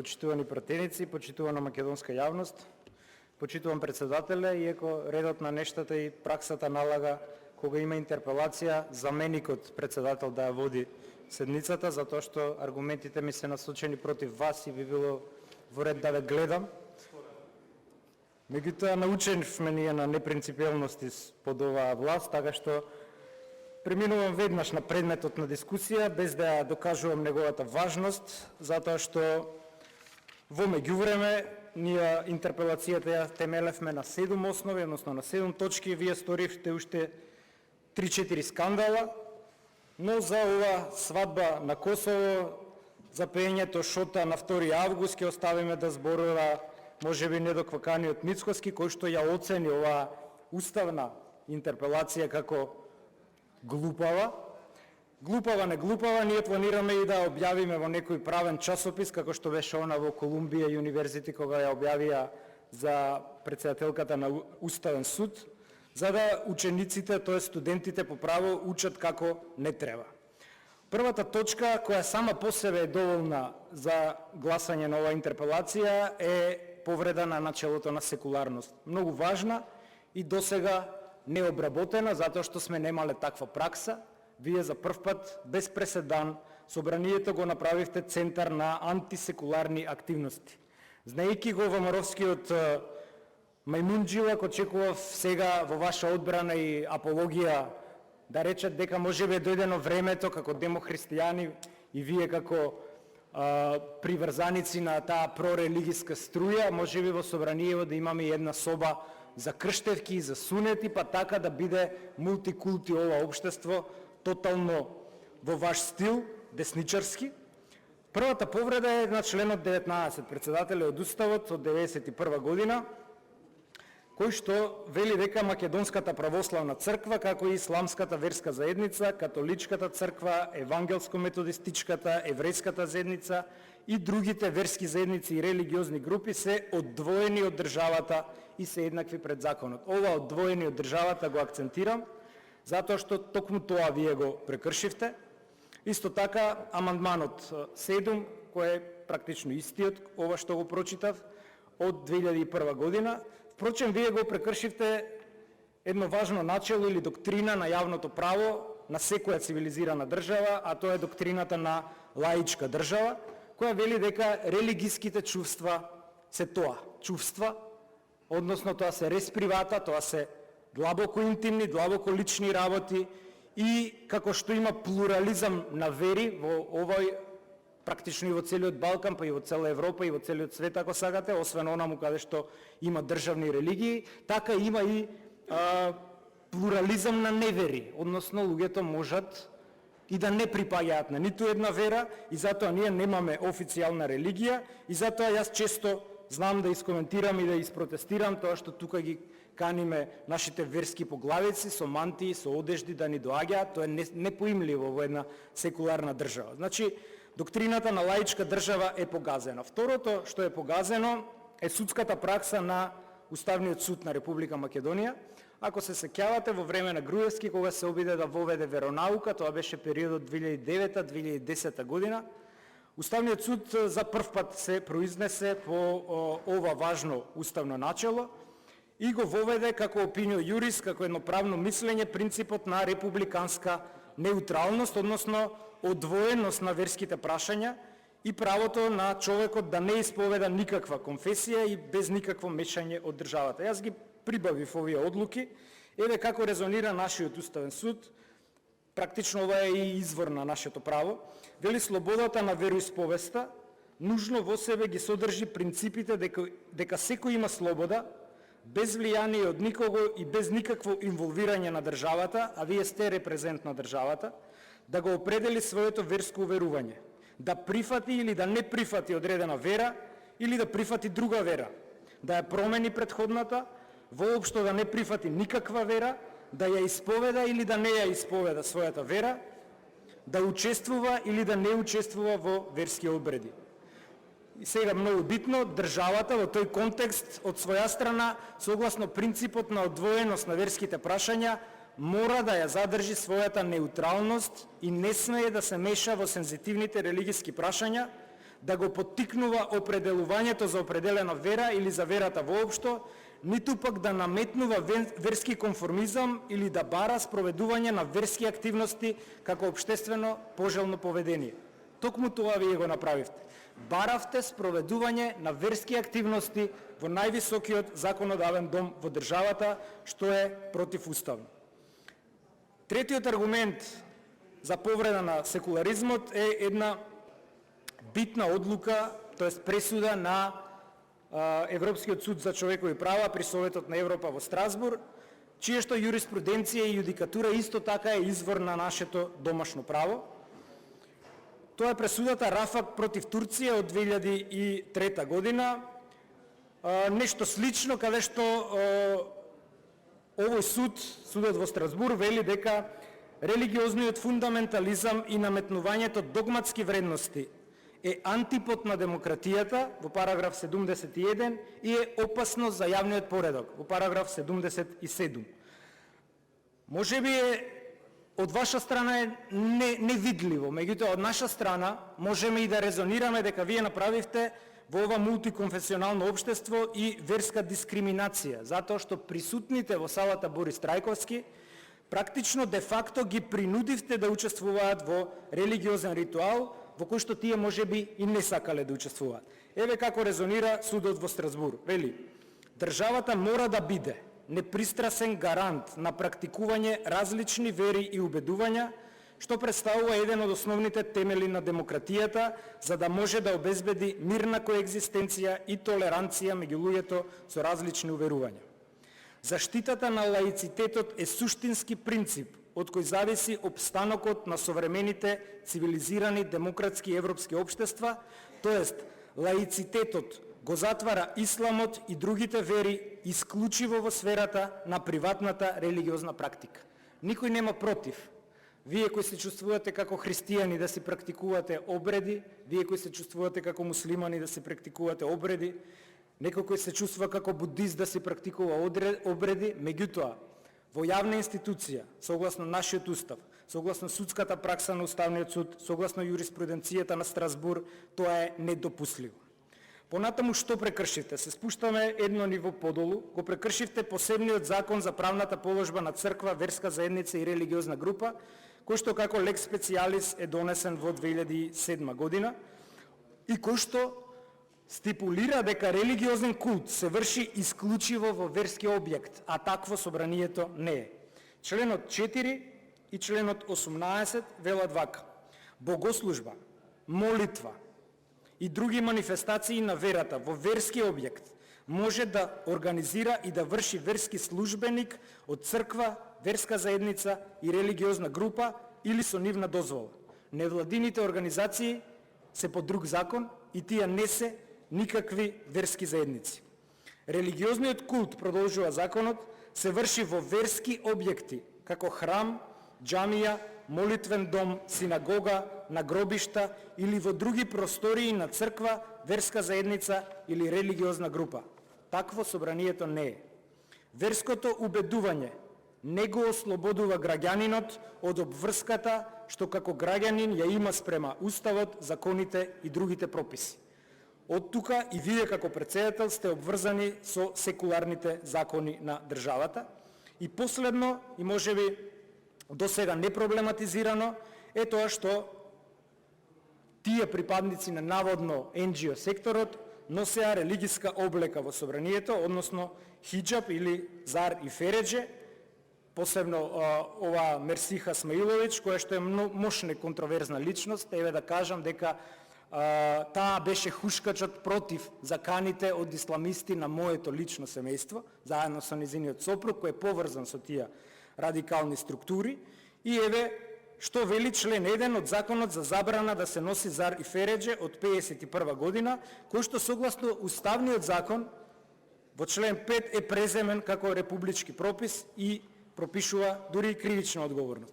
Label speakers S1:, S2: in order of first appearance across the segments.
S1: Почитувани пратеници, почитувана македонска јавност, почитувам председателя, иако редот на нештата и праксата налага кога има интерпелација, заменикот председател да ја води седницата, затоа што аргументите ми се насочени против вас и би било во ред да ве гледам. Меѓутоа, наученивме ние на непринципиелности под оваа власт, така што преминувам веднаш на предметот на дискусија, без да ја докажувам неговата важност, затоа што во меѓувреме ние интерпелацијата ја темелевме на 7 основи, односно на 7 точки, вие сторивте уште 3-4 скандала, но за ова свадба на Косово, за пеењето шота на 2 август ќе оставиме да зборува можеби недокваканиот Мицкоски, кој што ја оцени оваа уставна интерпелација како глупава. Глупава, не глупава, ние планираме и да објавиме во некој правен часопис, како што беше она во Колумбија Юниверзити, кога ја објавија за председателката на Уставен суд, за да учениците, тоа студентите по право, учат како не треба. Првата точка, која сама по себе е доволна за гласање на оваа интерпелација, е повреда на начелото на секуларност. Многу важна и досега необработена, затоа што сме немале таква пракса. Вие за прв пат, без преседан, собранието го направивте центар на антисекуларни активности. Знаејќи го ВМРО-вскиот мајмунџила, кој чекував сега во ваша одбрана и апологија да речат дека можеби е дојдено времето како демохристијани и вие како приврзаници на таа прорелигиска струја, можеби во собраниево да имаме една соба за крштевки и за сунети, па така да биде мултикулти ова општество, тотално во ваш стил, десничарски. Првата повреда е на членот 19, председател од Уставот од 1991 година, кој што вели дека Македонската православна црква, како и Исламската верска заедница, Католичката црква, Евангелско-методистичката, Еврејската заедница и другите верски заедници и религиозни групи се одвоени од државата и се еднакви пред законот. Ова одвоени од државата го акцентирам, затоа што токму тоа вие го прекршивте. Исто така, амандманот 7, кој е практично истиот, ова што го прочитав, од 2001 година. Впрочем, вие го прекршивте едно важно начело или доктрина на јавното право на секоја цивилизирана држава, а тоа е доктрината на лаичка држава, која вели дека религиските чувства се тоа, чувства, односно тоа се рес привата, тоа се длабоко интимни, длабоко лични работи и како што има плурализам на вери во овој, практично и во целиот Балкан, па и во цела Европа и во целиот свет, ако сакате, освен онаму каде што има државни религии, така има и плурализам на невери, односно луѓето можат и да не припаѓаат на ниту една вера и затоа ние немаме официјална религија и затоа јас често знам да искоментирам и да isпротестирам тоа што тука ги каниме нашите верски поглавици со мантии, со одежди да ни доаѓаат, тоа е непоимливо во една секуларна држава. Значи, доктрината на лаичка држава е погазена. Второто што е погазено е судската пракса на Уставниот суд на Република Македонија. Ако се сеќавате, во време на Груевски, кога се обиде да воведе веронаука, тоа беше периодот 2009-2010 година, Уставниот суд за прв пат се произнесе по ова важно уставно начело и го воведе како опинио јурис, како едно правно мислење, принципот на републиканска неутралност, односно одвоеност на верските прашања и правото на човекот да не исповеда никаква конфесија и без никакво мешање од државата. Јас ги прибавив овие одлуки, еве како резонира нашиот Уставен суд. Практично ова е и извор на нашето право. Вели слободата на вероисповеста нужно во себе ги содржи принципите дека секој има слобода, без влијание од никого и без никакво инволвирање на државата, а вие сте репрезент на државата, да го определи своето верско уверување, да прифати или да не прифати одредена вера или да прифати друга вера, да ја промени претходната, воопшто да не прифати никаква вера, да ја исповеда или да не ја исповеда својата вера, да учествува или да не учествува во верски обреди. И сега многу битно, државата во тој контекст од своја страна, согласно принципот на одвоеност на верските прашања, мора да ја задржи својата неутралност и не смее да се меша во сензитивните религиски прашања, да го поттикнува определувањето за определена вера или за верата воопшто, ниту пак да наметнува верски конформизам или да бара спроведување на верски активности како општествено пожелно поведение. Токму тоа вие го направивте. Баравте спроведување на верски активности во највисокиот законодавен дом во државата, што е противуставно. Третиот аргумент за повреда на секуларизмот е една битна одлука, тоест пресуда на Европскиот суд за човекови права при Советот на Европа во Страсбург, чија што юриспруденција и јудикатура исто така е извор на нашето домашно право. Тоа е пресудата Рафак против Турција од 2003 година. Нешто слично, каде што овој суд, судот во Страсбург, вели дека религиозниот фундаментализам и наметнувањето догматски вредности е антипод на демократијата во параграф 71 и е опасно за јавниот поредок во параграф 77. Може би од ваша страна е невидливо, меѓутоа од наша страна можеме и да резонираме дека вие направивте во ова мултиконфесионално општество и верска дискриминација, затоа што присутните во салата Борис Трајковски практично де факто ги принудивте да учествуваат во религиозен ритуал во кој што тие можеби и не сакале да учествуваат. Еве како резонира судот во Страсбург. Вели: државата мора да биде непристрасен гарант на практикување различни вери и убедувања, што представува еден од основните темели на демократијата, за да може да обезбеди мирна коегзистенција и толеранција меѓу луѓето со различни уверувања. Заштитата на лаицитетот е суштински принцип од кој зависи опстанокот на современите цивилизирани демократски европски општества, тоест лаицитетот го затвара исламот и другите вери исклучиво во сферата на приватната религиозна практика. Никој нема против. Вие кои се чувствувате како христијани да се практикувате обреди, вие кои се чувствувате како муслимани да се практикувате обреди, некој кој се чувствува како будист да се практикува обреди, меѓутоа, во јавна институција, согласно нашиот устав, согласно судската пракса на Уставниот суд, согласно юриспруденцијата на Страсбург, тоа е недопустливо. Понатаму што прекршивте? Се спуштаме едно ниво подолу, го прекршивте посебниот закон за правната положба на црква, верска заедница и религиозна група, кој што како лекс специјалис е донесен во 2007 година и кој што стипулира дека религиозен култ се врши исклучиво во верски објект, а такво собранието не е. Членот 4 и членот 18 велат вака: богослужба, молитва и други манифестации на верата во верски објект може да организира и да врши верски службеник од црква, верска заедница и религиозна група или со нивна дозвола. Невладините организации се по друг закон и тие не се никакви верски заедници. Религиозниот култ, продолжува законот, се врши во верски објекти, како храм, џамија, молитвен дом, синагога, на гробишта или во други простории на црква, верска заедница или религиозна група. Такво собранието не е. Верското убедување не го ослободува граѓанинот од обврската што како граѓанин ја има спрема уставот, законите и другите прописи. Од тука и вие како претседател сте обврзани со секуларните закони на државата. И последно, и можеби до сега непроблематизирано, е тоа што тие припадници на наводно NGO секторот носеа религиска облека во собранието, односно хиджаб или зар и фередже, посебно ова Мерсиха Смаиловиќ, која што е мощна контроверзна личност. Еве да кажам дека таа беше хушкачот против заканите од исламисти на моето лично семејство, заедно со незиниот сопруг, кој е поврзан со тие радикални структури. И еве што вели член 1 од Законот за забрана да се носи зар и фередже од 51 година, кој што согласно Уставниот закон во член 5 е преземен како републички пропис и пропишува дури и кривична одговорност.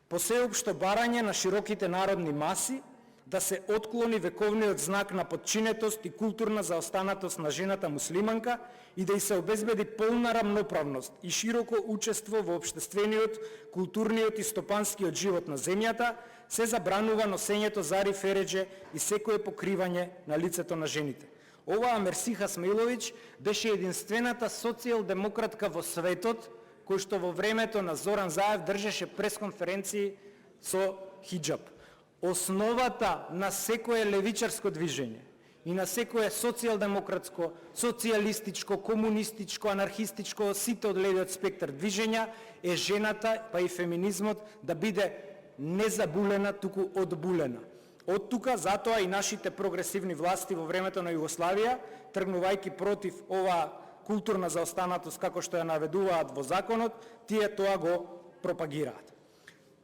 S1: По сеопшто барање на широките народни маси, да се отклони вековниот знак на подчинетост и културна заостанатост на жената муслиманка и да й се обезбеди полна рамноправност и широко учество во општествениот, културниот и стопанскиот живот на земјата, се забранува носењето зари фередже и секое покривање на лицето на жените. Оваа Мерсиха Смаиловиќ беше единствената социјалдемократка во светот кој што во времето на Зоран Заев држеше пресконференции со хиджаб. Основата на секое левичарско движење и на секое социјалдемократско, социјалистичко, комунистичко, анархистичко, сите од левиот спектар движења е жената, па и феминизмот да биде не забулена, туку одбулена. Од тука, затоа и нашите прогресивни власти во времето на Југославија, тргнувајќи против оваа културна заостанатост, како што ја наведуваат во законот, тие тоа го пропагираат.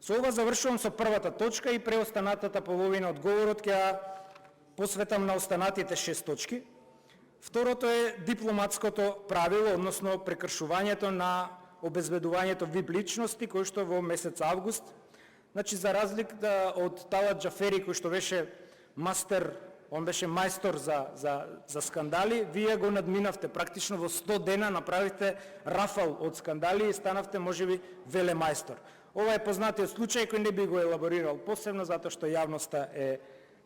S1: Со ова завршувам со првата точка и преостанатата половина од говорот ќе ја посветам на останатите 6 точки. Второто е дипломатското правило, односно прекршувањето на обезбедувањето вип личности, кој што во месец август, значи за разлика од Талат Џафери, кој што беше мастер, он беше мајстор за скандали, вие го надминавте практично во 100 дена, направивте рафал од скандали и станавте можеби велемајстор. Ова е познатиот случај кој не би го елаборирал посебно, затоа што јавноста е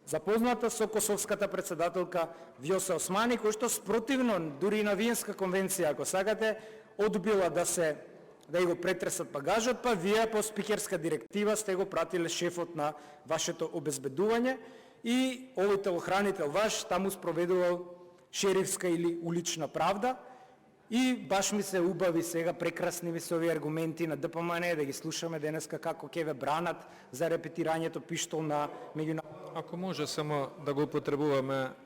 S1: запозната со косовската председателка Вјоса Османи, кој што спротивно, дури и на Виенска конвенција, ако сакате, одбила да го претресат багажот, па вие по спикерска директива сте го пратиле шефот на вашето обезбедување и овој телохранител ваш таму спроведувал шерифска или улична правда. И баш ми се убави сега, прекрасни ми се овие аргументи на ДПМН, да ги слушаме денеска како ќе ве бранат за репетирањето пиштол на меѓународни.
S2: Ако може само да го употребуваме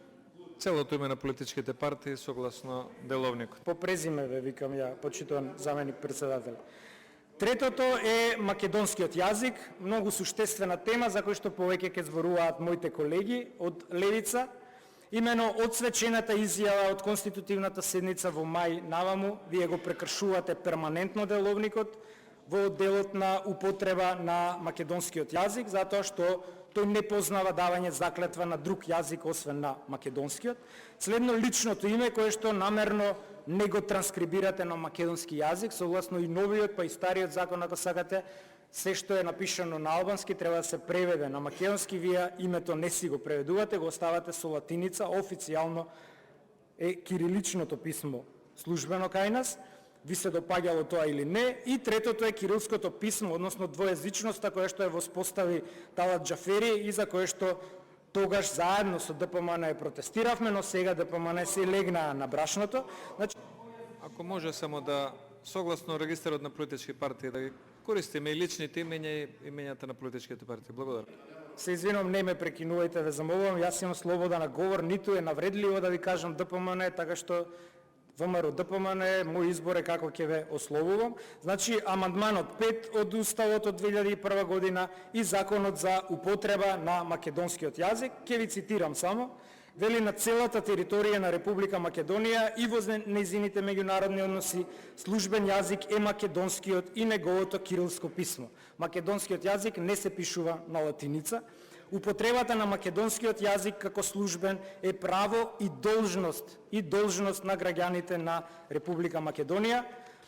S2: целото име на политичките партии согласно деловникот.
S1: По презиме ве викам ја, почитуван заменик председател. Третото е македонскиот јазик, многу суштествена тема за кој што повеќе ќе зборуваат моите колеги од левица. Имено одсвечената изјава од конститутивната седница во мај наваму, вие го прекршувате перманентно деловникот во делот на употреба на македонскиот јазик, затоа што тој не познава давање заклетва на друг јазик освен на македонскиот. Следно личното име кое што намерно не го транскрибирате на македонски јазик, согласно и новиот па и стариот закон, ако сакате, се што е напишано на албански треба да се преведе на македонски, вие името не си го преведувате, го оставате со латиница, официјално е кириличното писмо службено кај нас, ви се допаѓало тоа или не. И третото е кирилското писмо, односно двојазичноста која што ја воспостави Талат Џафери и за која што тогаш заедно со ДПМН протестиравме, но сега ДПМН се легнаа на брашното. Значи,
S2: ако може само да согласно регистарот на политички партии да ги користиме и личните имења и имењата на политичките партии. Благодарам.
S1: Се извинувам, не ме прекинувајте, ве замолувам, јас имам слобода на говор, ниту е навредливо да ви кажам ДПМН, така што ВМРО ДПМН е мој избор е како ќе ве ословувам. Значи, амандманот 5 од Уставот од 2001 година и Законот за употреба на македонскиот јазик, ќе ви цитирам само, вели на целата територија на Република Македонија и во нејзините меѓународни односи службен јазик е македонскиот и неговото кирилско писмо. Македонскиот јазик не се пишува на латиница. Употребата на македонскиот јазик како службен е право и должност на граѓаните на Република Македонија.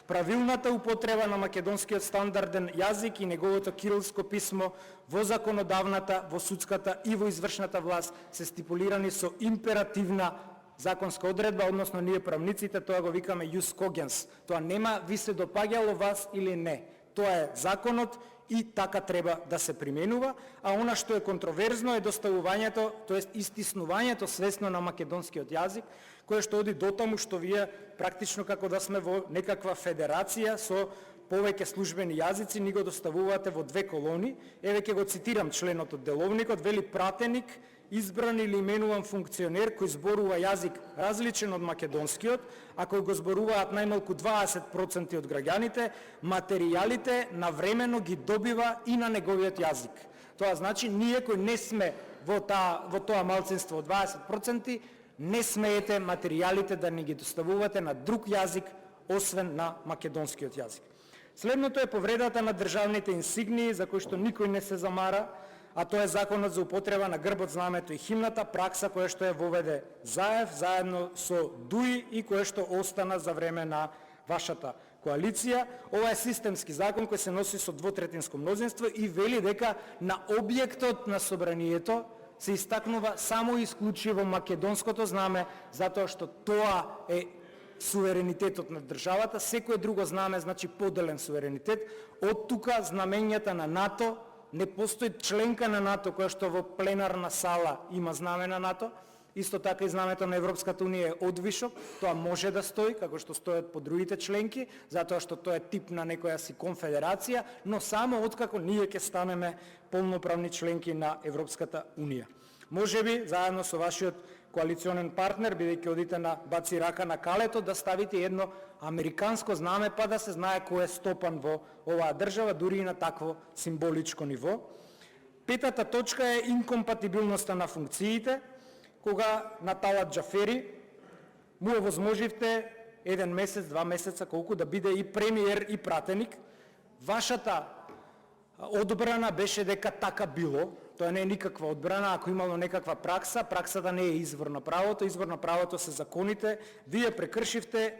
S1: Правилната употреба на македонскиот стандарден јазик и неговото кирилско писмо во законодавната, во судската и во извршната власт се стипулирани со императивна законска одредба, односно ние правниците тоа го викаме ius cogens. Тоа нема ви се допаѓало вас или не. Тоа е законот и така треба да се применува, а она што е контроверзно е доставувањето, тоест истиснувањето свесно на македонскиот јазик, кое што оди до таму што вие практично како да сме во некаква федерација со повеќе службени јазици, ни го доставувате во 2 колони. Еве ќе го цитирам членот од деловникот, вели пратеник, избран или именуван функционер кој зборува јазик различен од македонскиот, а кој го зборуваат најмалку 20% од граѓаните, материјалите навремено ги добива и на неговиот јазик. Тоа значи ние кои не сме во тоа малцинство од 20%, не смеете материјалите да ни ги доставувате на друг јазик освен на македонскиот јазик. Следното е повредата на државните инсигнии, за кои што никој не се замара, а тоа е законот за употреба на грбот, знамето и химната, пракса која што ја воведе Заев заедно со ДУИ и која што остана за време на вашата коалиција. Ова е системски закон кој се носи со двотретинско мнозинство и вели дека на објектот на собранието се истакнува само и исклучиво македонското знаме, затоа што тоа е суверенитетот на државата, секое друго знаме значи поделен суверенитет. Од тука знамењата на НАТО, не постои членка на НАТО која што во пленарна сала има знаме на НАТО, исто така и знамето на Европската унија е одвишок, тоа може да стои, како што стојат по другите членки, затоа што тоа е тип на некоја си конфедерација, но само откако ние ќе станеме полноправни членки на Европската унија. Можеби, заедно со вашиот коалиционен партнер, бидејќи одите на баци рака на калето, да ставите едно американско знаме, па да се знае кој е стопан во оваа држава, дури и на такво символичко ниво. Петата точка е инкомпатибилноста на функциите, кога на Талат Џафери му овозможивте 1 месец, 2 месеца, колку да биде и премиер и пратеник. Вашата одбрана беше дека така било. Тоа не е никаква одбрана, ако имало некаква пракса, праксата не е извор на правото, извор на правото се законите. Вие прекршивте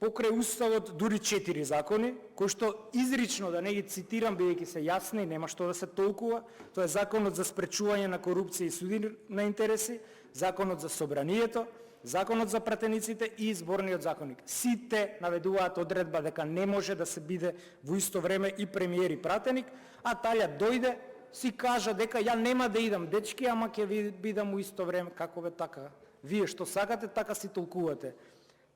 S1: покрај Уставот дури 4 закони, кои што изрично, да не ги цитирам, бидејќи се јасни, нема што да се толкува. Тоа е Законот за спречување на корупција и суди на интереси, Законот за собранието, Законот за пратениците и Изборниот законник. Сите наведуваат одредба дека не може да се биде во исто време и премиер и пратеник, а Талја дојде, си кажа дека ја нема да идам, дечки, ама ќе бидам во исто време. Како бе така? Вие што сакате, така си толкувате.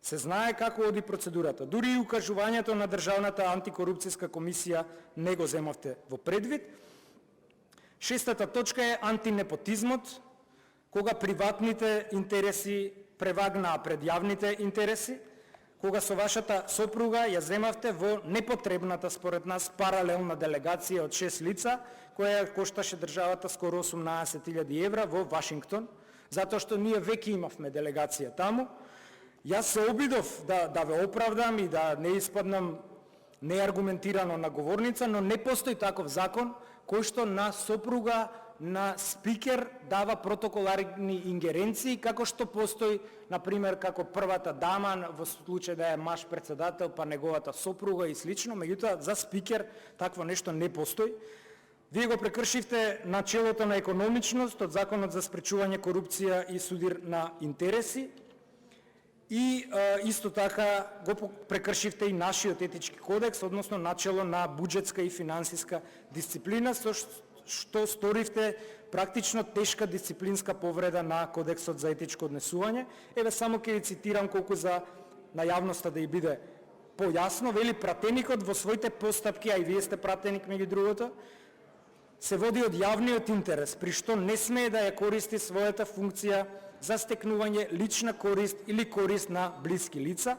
S1: Се знае како оди процедурата. Дури и укажувањето на Државната антикорупцијска комисија не го земавте во предвид. Шестата точка е антинепотизмот, кога приватните интереси превагнаа пред јавните интереси, кога со вашата сопруга ја земавте во непотребната, според нас, паралелна делегација од 6 лица, која кошташе државата скоро 18.000 евра во Вашингтон, затоа што ние веќе имавме делегација таму. Јас се обидов да ве оправдам и да не испаднам неаргументирано на говорница, но не постои таков закон кој што на сопруга на спикер дава протоколарни ингеренции, како што постои, например, како првата дама, во случај да е маж председател, па неговата сопруга и слично, меѓутоа за спикер такво нешто не постои. Вие го прекршивте начелото на економичност од Законот за спречување корупција и судир на интереси и исто така го прекршивте и нашиот етички кодекс, односно начело на буџетска и финансиска дисциплина, со што сторивте практично тешка дисциплинска повреда на Кодексот за етичко однесување. Еве само ќе ви цитирам колку за на јавноста да и биде појасно. Вели: пратеникот во своите постапки, а и вие сте пратеник меѓу другото, се води од јавниот интерес, при што не смее да ја користи својата функција за стекнување лична корист или корист на блиски лица.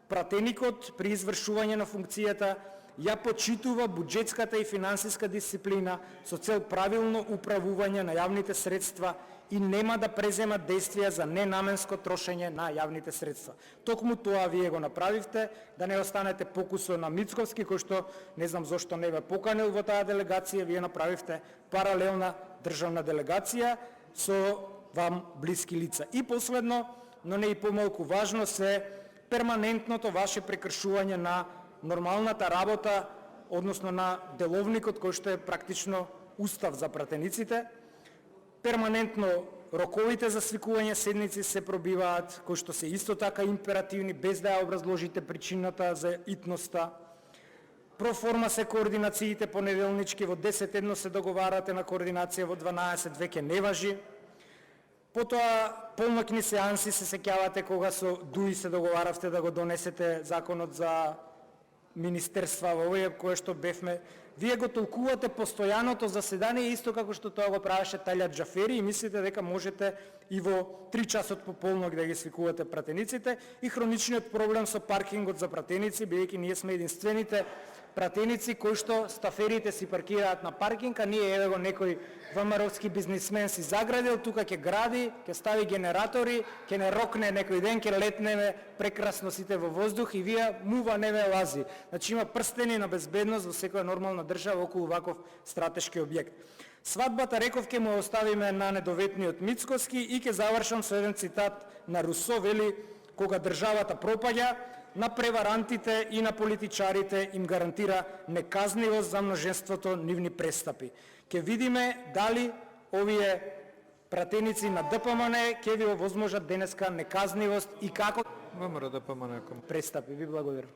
S1: Пратеникот при извршување на функцијата ја почитува буџетската и финансиска дисциплина со цел правилно управување на јавните средства и нема да презема действија за ненаменско трошење на јавните средства. Токму тоа вие го направивте, да не останете покусо на Мицковски, кој што не знам зошто не ве поканил во таа делегација, вие направивте паралелна државна делегација со вам блиски лица. И последно, но не и помалку важно, се перманентното ваше прекршување на нормалната работа, односно на деловникот кој што е практично устав за пратениците. Перманентно роковите за свикување седници се пробиваат, кои што се исто така императивни, без да ја образложите причината за итноста. Проформа се координациите понеделнички, во 10 се договарате на координација, во 12 веќе не важи. Потоа полноќни сеанси се сеќавате кога со ДУИ се договаравте да го донесете законот за министерства во овие кое што бевме. Вие го толкувате постојаното заседание исто како што тоа го правеше Талјат Џафери и мислите дека можете и во 3 часот пополнок да ги свикувате пратениците. И хроничниот проблем со паркингот за пратеници, бидејќи ние сме единствените пратеници кои што стаферите си паркираат на паркинг, а ние еве го некој ВМРО-ски бизнисмен си заградил, тука ќе гради, ќе стави генератори, ќе не рокне некој ден, ќе летнеме прекрасно сите во воздух и вие мува не ве лази. Значи има прстени на безбедност во секоја нормална држава околу ваков стратешки објект. Свадбата, реков, ќе му оставиме на недоветниот Мицкоски и ќе завршам со еден цитат на Русо, вели: кога државата пропаѓа, на преварантите и на политичарите им гарантира неказнивост за множеството нивни престапи. Ќе видиме дали овие пратеници на ДПМН ќе ви овозможат денеска неказнивост и како
S2: ВМРО ДПМН.
S1: престапи. Ви благодарам.